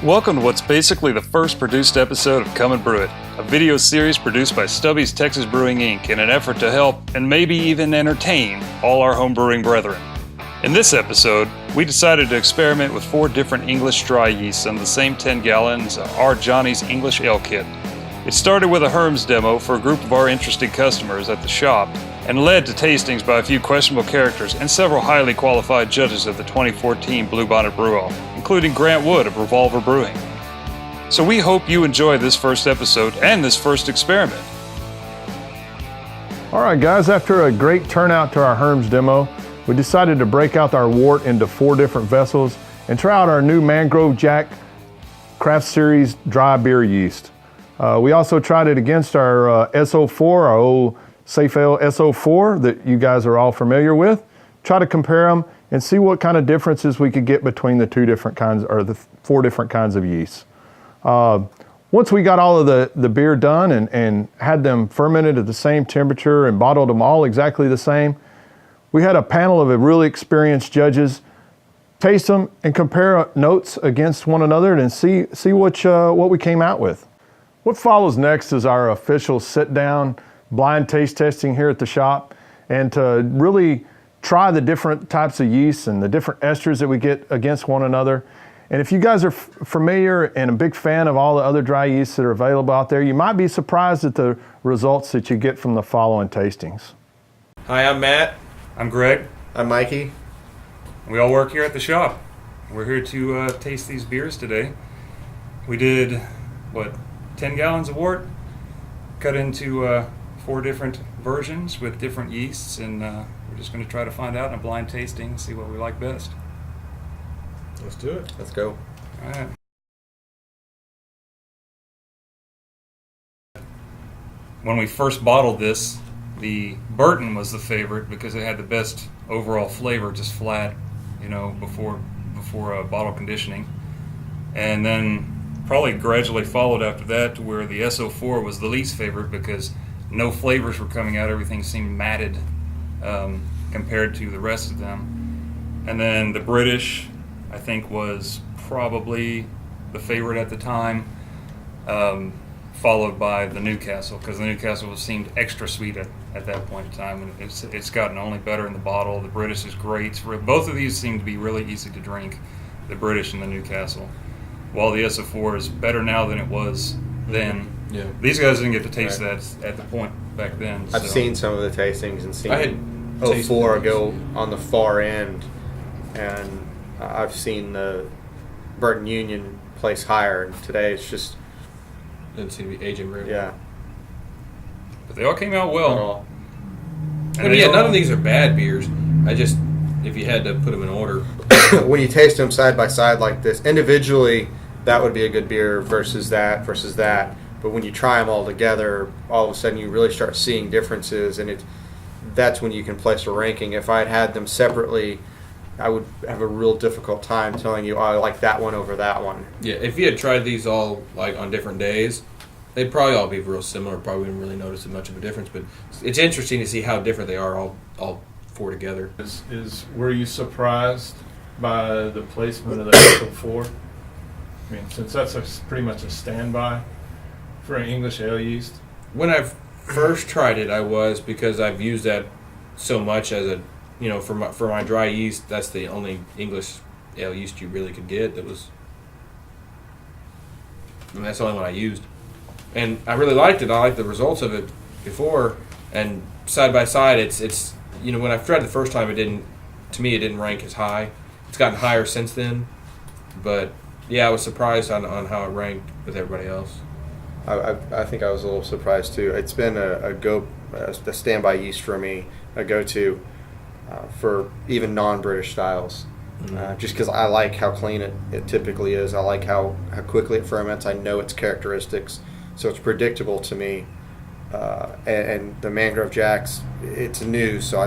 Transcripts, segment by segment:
Welcome to what's basically the first produced episode of Come and Brew It, a video series produced by Stubby's Texas Brewing Inc. in an effort to help and maybe even entertain all our home brewing brethren. In this episode, we decided to experiment with 4 different English dry yeasts on the same 10 gallons of our Johnny's English Ale Kit. It started with a Herms demo for a group of our interested customers at the shop and led to tastings by a few questionable characters and several highly qualified judges of the 2014 Bluebonnet Brew-Off, including Grant Wood of Revolver Brewing. So we hope you enjoy this first episode and this first experiment. All right, guys, after a great turnout to our Herms demo, we decided to break out our wort into 4 different vessels and try out our new Mangrove Jack Craft Series dry beer yeast. We also tried it against our SO4, our old Safe Ale SO4 that you guys are all familiar with. Try to compare them and see what kind of differences we could get between the 2 different kinds, or the 4 different kinds of yeast. Once we got all of the beer done and had them fermented at the same temperature and bottled them all exactly the same, we had a panel of really experienced judges taste them and compare notes against one another and see what we came out with. What follows next is our official sit-down blind taste testing here at the shop, and to really try the different types of yeasts and the different esters that we get against one another. And if you guys are familiar and a big fan of all the other dry yeasts that are available out there, you might be surprised at the results that you get from the following tastings. Hi, I'm Matt. I'm Greg. I'm Mikey. We all work here at the shop. We're here to taste these beers today. We did, 10 gallons of wort, cut into 4 different versions with different yeasts, and we're just going to try to find out in a blind tasting, see what we like best. Let's do it. Let's go. All right. When we first bottled this, the Burton was the favorite because it had the best overall flavor, just flat, before bottle conditioning. And then probably gradually followed after that to where the SO4 was the least favorite because no flavors were coming out. Everything seemed matted compared to the rest of them. And then the British, I think, was probably the favorite at the time, followed by the Newcastle, because the Newcastle seemed extra sweet at that point in time. And it's gotten only better in the bottle. The British is great. Both of these seem to be really easy to drink, the British and the Newcastle, while the SO4 is better now than it was then. Yeah. These guys didn't get to taste that at the point back then. I've seen some of the tastings and seen I had 04 go on the far end, and I've seen the Burton Union place higher, and today it's just... Doesn't seem to be aging very well. Yeah. But they all came out well. All. None of these are bad beers. If you had to put them in order. When you taste them side by side like this, individually, that would be a good beer versus that. But when you try them all together, all of a sudden you really start seeing differences, and that's when you can place a ranking. If I had them separately, I would have a real difficult time telling you, I like that one over that one. Yeah, if you had tried these all on different days, they'd probably all be real similar. Probably wouldn't really notice much of a difference. But it's interesting to see how different they are all 4 together. Were you surprised by the placement of the SO4? I mean, since that's pretty much a standby for an English ale yeast. When I first tried it, I was, because I've used that so much as for my dry yeast. That's the only English ale yeast you really could get. That's the only one I used, and I really liked it. I liked the results of it before, and side by side, it's when I tried the first time, it didn't rank as high. It's gotten higher since then, but yeah, I was surprised on how it ranked with everybody else. I think I was a little surprised too. It's been a standby yeast for me, a go-to for even non-British styles. Mm-hmm. Just because I like how clean it typically is. I like how quickly it ferments. I know its characteristics, so it's predictable to me. And the Mangrove Jacks, it's new, so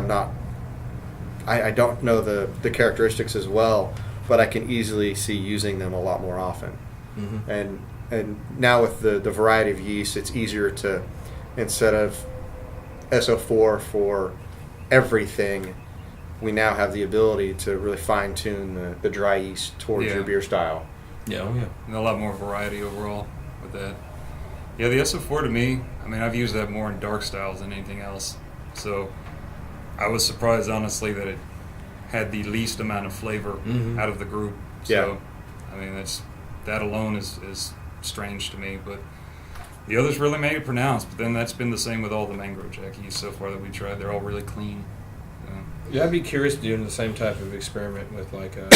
I don't know the characteristics as well, but I can easily see using them a lot more often. Mm-hmm. And now with the variety of yeast, it's easier to, instead of SO4 for everything, we now have the ability to really fine tune the dry yeast towards your beer style. Yeah, oh yeah. And a lot more variety overall with that. Yeah, the SO4 to me, I mean, I've used that more in dark styles than anything else. So I was surprised, honestly, that it had the least amount of flavor out of the group. So, I mean, that alone is strange to me. But the others really made it pronounced. But then that's been the same with all the mangrove jack yeast so far that we tried. They're all really clean. Yeah, I'd be curious doing the same type of experiment with like a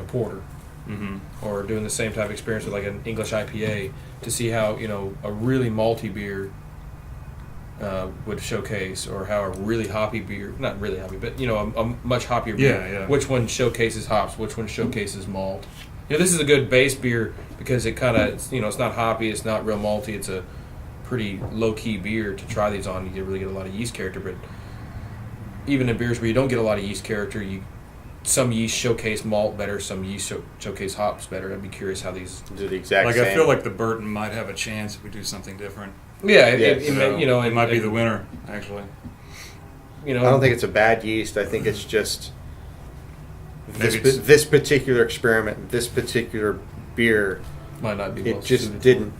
porter, or doing the same type of experience with like an English IPA to see how a really malty beer would showcase, or how a really hoppy beer, not really hoppy, but a much hoppier beer. Which one showcases hops? Which one showcases malt? This is a good base beer because it kind of it's not hoppy, it's not real malty. It's a pretty low key beer to try these on. You really get a lot of yeast character, but even in beers where you don't get a lot of yeast character, some yeast showcase malt better, some yeast showcase hops better. I'd be curious how these do the exact same. I feel like the Burton might have a chance if we do something different. Yeah, it might be the winner, actually. I don't think it's a bad yeast. I think it's just this particular experiment, this particular beer might not be. It just didn't.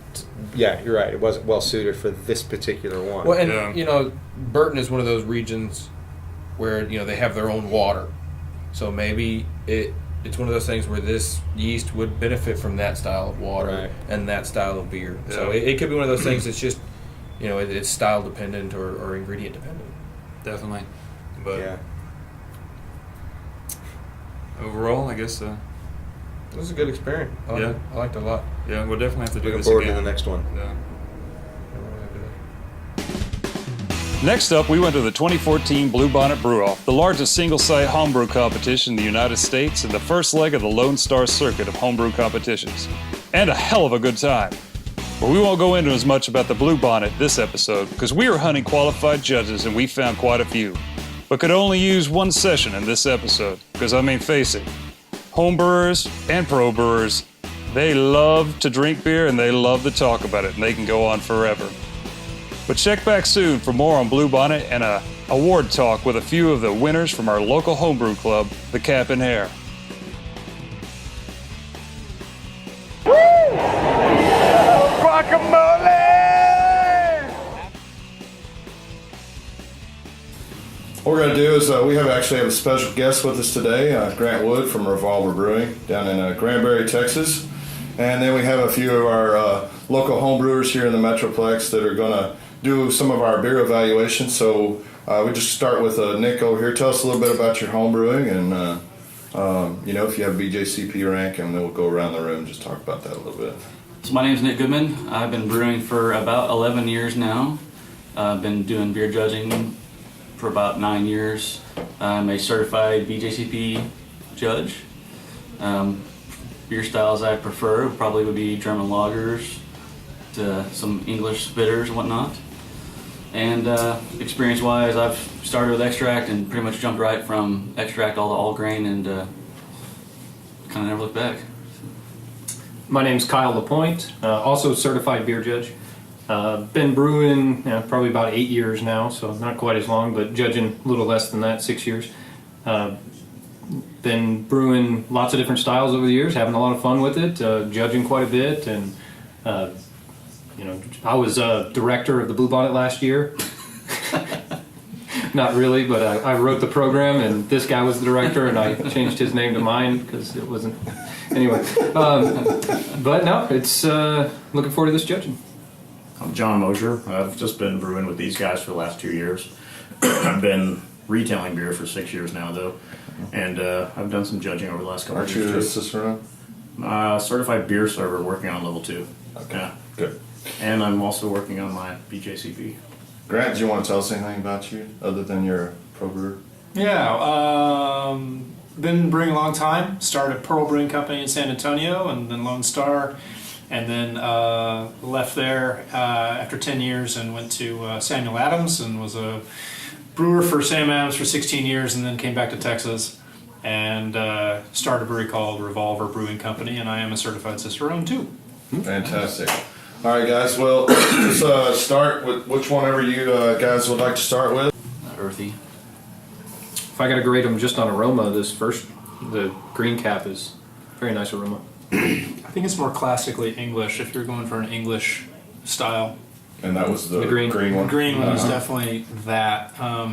Yeah, you're right. It wasn't well suited for this particular one. Well, and Burton is one of those regions where they have their own water, so maybe it's one of those things where this yeast would benefit from that style of water and that style of beer. Yeah. So it could be one of those things that's just it's style dependent or ingredient dependent. Definitely, but overall, I guess it was a good experience. I liked it a lot. Yeah, we'll definitely have to do this again. Looking forward to the next one. Yeah. Next up, we went to the 2014 Bluebonnet Brew-Off, the largest single-site homebrew competition in the United States and the first leg of the Lone Star circuit of homebrew competitions. And a hell of a good time. But we won't go into as much about the Bluebonnet this episode because we were hunting qualified judges and we found quite a few, but could only use one session in this episode because, I mean, face it, homebrewers and pro brewers, they love to drink beer and they love to talk about it, and they can go on forever. But check back soon for more on Bluebonnet and a award talk with a few of the winners from our local homebrew club, the Cap and Hare. Woo! Guacamole! What we're going to do is we actually have a special guest with us today, Grant Wood from Revolver Brewing down in Granbury, Texas. And then we have a few of our local homebrewers here in the Metroplex that are going to do some of our beer evaluations. So we just start with Nick over here. Tell us a little bit about your homebrewing and, if you have a BJCP rank, and then we'll go around the room and just talk about that a little bit. So my name is Nick Goodman. I've been brewing for about 11 years now. I've been doing beer judging for about 9 years. I'm a certified BJCP judge. Beer styles I prefer probably would be German lagers, to some English bitters and whatnot. And experience-wise, I've started with extract and pretty much jumped right from extract all grain and kind of never looked back. My name's Kyle LaPointe, also certified beer judge. Been brewing probably about 8 years now, so not quite as long, but judging a little less than that, 6 years. Been brewing lots of different styles over the years, having a lot of fun with it, judging quite a bit, and I was director of the Bluebonnet last year. Not really, but I wrote the program, and this guy was the director, and I changed his name to mine because it wasn't. Anyway, but no, it's looking forward to this judging. I'm John Mosier. I've just been brewing with these guys for the last 2 years. I've been retailing beer for 6 years now, though, and I've done some judging over the last couple of years. Aren't you assistant? Certified beer server, working on level 2. Okay, yeah. Good. And I'm also working on my BJCP. Grant, do you want to tell us anything about you other than you're a pro brewer? Yeah, been brewing a long time. Started Pearl Brewing Company in San Antonio, and then Lone Star, and then left there after 10 years and went to Samuel Adams and was a brewer for Sam Adams for 16 years, and then came back to Texas and started a brewery called Revolver Brewing Company, and I am a certified Cicerone too. Fantastic. All right, guys. Well, let's start with which one ever you guys would like to start with. Earthy. If I got to grade them just on aroma, the green cap is very nice aroma. I think it's more classically English if you're going for an English style. And that was the green. green one? The green one is definitely that. I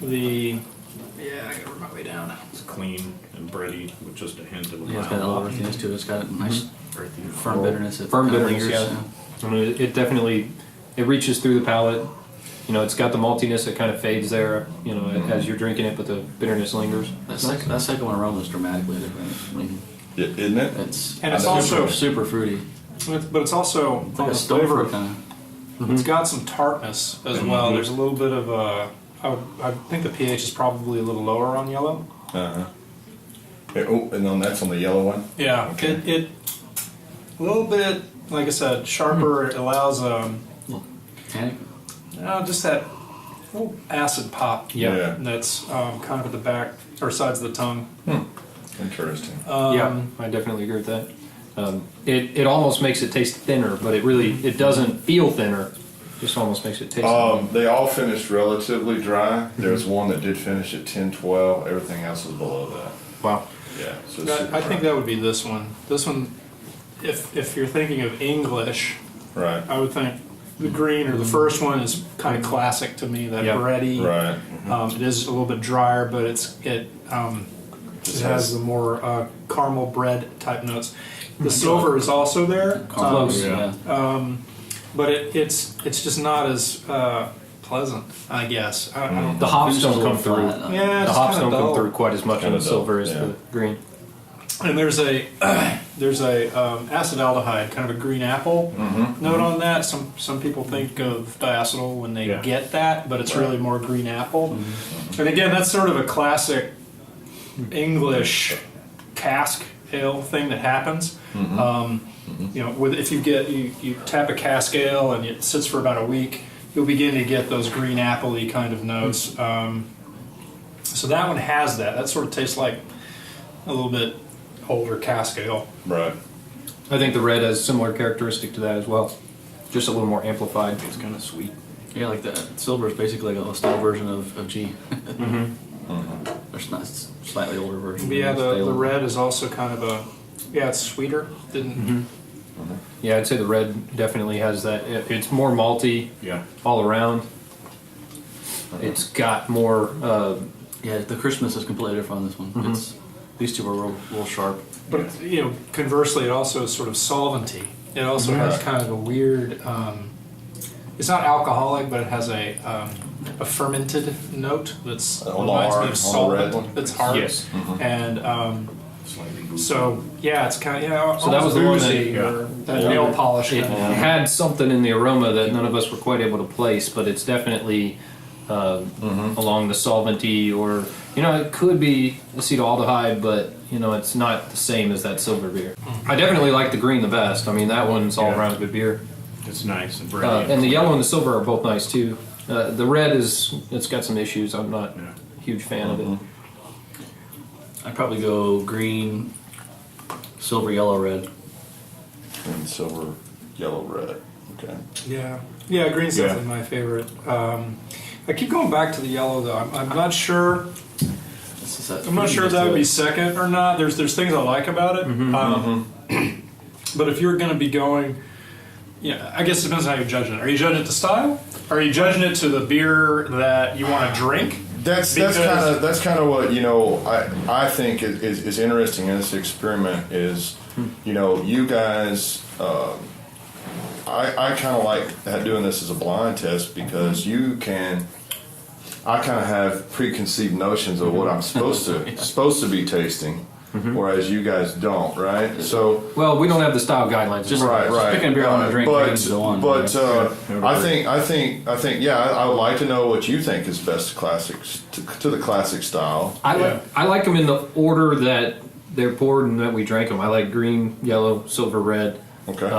gotta work my way down. It's clean and bready with just a hint of a Yeah, it's got a mild lot of earthiness to it. It's got a nice earthy firm bitterness. It Firm kinda bitterness, lingers, yeah. I mean, it definitely, it reaches through the palate. You know, it's got the maltiness that kind of fades there, you know, as you're drinking it, but the bitterness lingers. That second one aroma is dramatically different. I mean, Isn't it? it's also super fruity. but it's also It's like on a the stone flavor. fruit kind of. It's got some tartness as well. There's a little bit of a. I think the pH is probably a little lower on yellow. Uh-huh. Oh, and then that's on the yellow one? Yeah, it a little bit, like I said, sharper. It allows Tannic. just that little acid pop. Yeah. That's kind of at the back or sides of the tongue. Interesting. Yeah, I definitely agree with that. It almost makes it taste thinner, but it doesn't feel thinner. Just almost makes it taste thinner. They all finished relatively dry. There's one that did finish at 10-12. Everything else was below that. Wow. Yeah. So I think that would be this one. This one, if you're thinking of English, Right. I would think the green or the first one is kind of classic to me. That Yeah. bready. Right. It is a little bit drier, but it has the more caramel bread type notes. The silver is also there, Close. Yeah. but it's just not as pleasant, I guess. I don't The hops don't come Flat, through. though. Yeah, The it's hops kinda don't come dull. through quite as much in Kinda the silver dull, as yeah. the green. And there's a acetaldehyde, kind of a green apple note on that. Some people think of diacetyl when they Yeah. get that, but it's really more green apple. And again, that's sort of a classic English cask ale thing that happens. You know, if you tap a cask ale and it sits for about a week, you'll begin to get those green appley kind of notes. So that one has that. That sort of tastes like a little bit older cask ale. Right. I think the red has similar characteristic to that as well. Just a little more amplified. It's kind of sweet. Yeah, like the silver is basically like a stale version of G. There's not slightly older version. But yeah, the Stale. red is also kind of it's sweeter. Yeah, I'd say the red definitely has that. It's more malty Yeah. all around. It's got more. Yeah, the crispness is completely different on this one. It's these two are real sharp. But conversely, it also is sort of solventy. It also has kind of a weird. It's not alcoholic, but it has a fermented note that's reminds me lard, of solvent. red one. That's hard. Yes. And Slightly boozy. so yeah, it's kind of So that was the one that- boozy or that nail polish. It kind of. had something in the aroma that none of us were quite able to place, but it's definitely along the solventy, or it could be acetaldehyde, but it's not the same as that silver beer. I definitely like the green the best. I mean, that one's all around a good beer. It's nice and bready. And the yellow and the silver are both nice too. The red it's got some issues. I'm not a huge fan of it. I'd probably go green, silver, yellow, red. Green, silver, yellow, red. Okay. Yeah, green's definitely my favorite. I keep going back to the yellow though. I'm not sure. I'm not sure if that would be second or not. There's things I like about it. But if you're going to be going, I guess it depends on how you're judging it. Are you judging it to style? Are you judging it to the beer that you want to drink? That's kind of what I think is interesting in this experiment is you guys I kind of like doing this as a blind test because I kind of have preconceived notions of what I'm supposed to be tasting, whereas you guys don't, right? So Well, we don't have the style guidelines. Just right. picking a beer I want to drink. But ready to go on, but right? I think I would like to know what you think is best classics to the classic style. I like them in the order that they're poured and that we drank them. I like green, yellow, silver, red. Okay.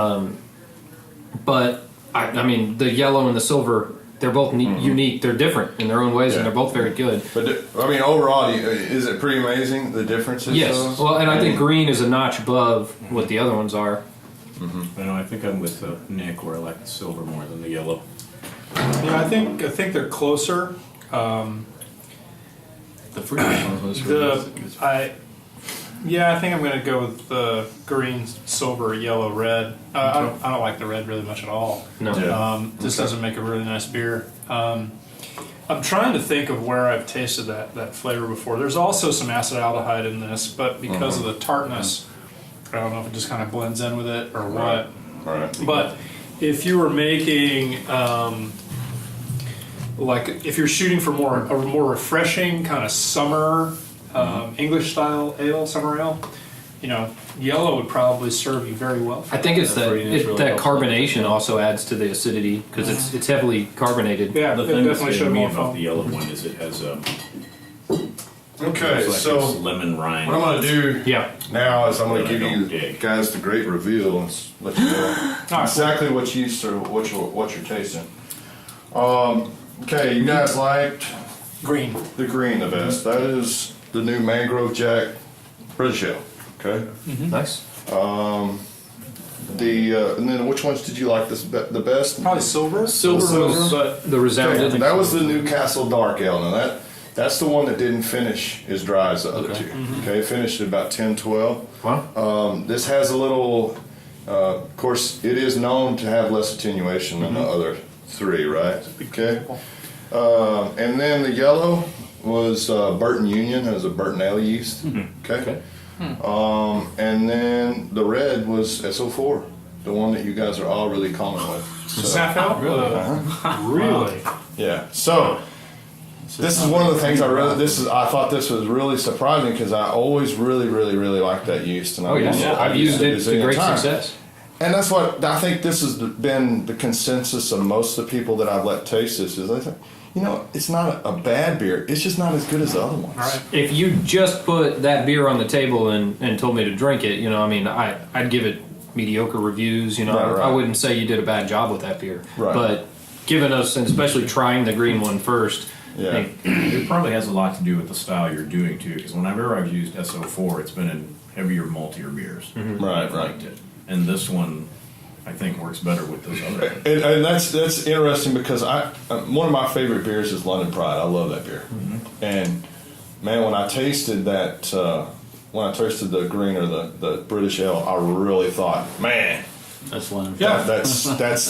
But I mean, the yellow and the silver, they're both unique. They're different in their own ways, and they're both very good. But I mean, overall, is it pretty amazing the differences? Yes. Those? Well, and I think green is a notch above what the other ones are. I know. I think I'm with Nick, where I like the silver more than the yellow. Yeah, I think they're closer. The fruit one was really Yeah, I think I'm going to go with the green, silver, yellow, red. I don't like the red really much at all. No. Yeah. This doesn't make a really nice beer. I'm trying to think of where I've tasted that flavor before. There's also some acetaldehyde in this, but because of the tartness, I don't know if it just kind of blends in with it or what. Right. But if you were making, like, if you're shooting for a more refreshing kind of summer English style ale, summer ale, yellow would probably serve you very well. I think it's that really that helpful. carbonation also adds to the acidity because it's heavily carbonated. Yeah, The it thing that's definitely getting showed me more about foam. the yellow one is it has Okay, it's like so this lemon rind. what I'm going to do Yeah. now is I'm going That to I give don't you dig. guys the great reveal and let you know cool. exactly what yeast or what you're tasting. Okay, you guys liked Green. the green the best. That is the new Mangrove Jack British Ale. Okay. Nice. And then which ones did you like the best? Probably silver. Silver was but the resounded. Okay, that was the Newcastle Dark Ale. Now that's the one that didn't finish as dry as the other two. Okay, it finished at about 10, 12. Wow. This has a little, of course, it is known to have less attenuation than the other three, right? Okay. And then the yellow was Burton Union, it was a Burton Ale yeast. Okay. And then the red was SO4, the one that you guys are all really common with. So, Safel? Really? yeah. So this is one of the things I thought this was really surprising because I always really liked that yeast. And Oh yeah. I've used it to great success. And that's what I think this has been the consensus of most of the people that I've let taste this is they think, it's not a bad beer. It's just not as good as the other ones. Right. If you just put that beer on the table and told me to drink it, I'd give it mediocre reviews. Right. I wouldn't say you did a bad job with that beer. Right. But giving us, and especially trying the green one first, Yeah. I think It probably has a lot to do with the style you're doing too, because whenever I've used SO4, it's been in heavier, maltier beers. Right, I've liked it, and this one I think works better with those other. And that's interesting because one of my favorite beers is London Pride. I love that beer. And man, when I tasted that, when I tasted the green or the British Ale, I really thought, man, That's one. Yeah. that's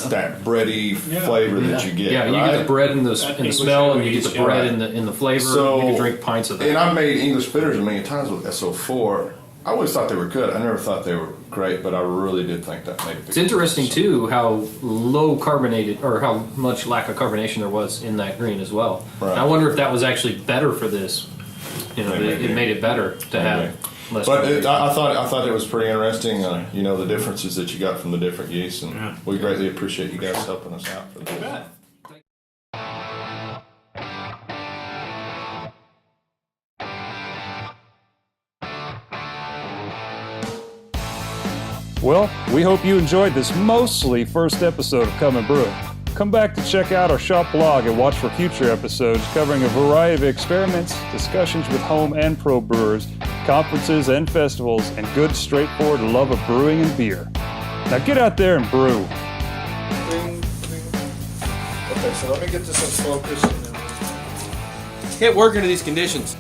that bready flavor that you get. yeah, you right? get the bread in the English smell, and ale you get the yeast, bread yeah. in the flavor. So- you can drink pints of that. And I've made English bitters a million times with SO4. I always thought they were good. I never thought they were great, but I really did think that made a big It's interesting difference. too how low carbonated or how much lack of carbonation there was in that green as well. Right. And I wonder if that was actually better for this. Maybe. It made it better to have less. But carbonation. I thought it was pretty interesting. The differences that you got from the different yeasts, and we greatly appreciate you guys helping us out for this. Well, we hope you enjoyed this mostly first episode of Come and Brew It. Come back to check out our shop blog and watch for future episodes covering a variety of experiments, discussions with home and pro brewers, conferences and festivals, and good straightforward love of brewing and beer. Now get out there and brew. Okay, so let me get this in focus. Can't work under these conditions.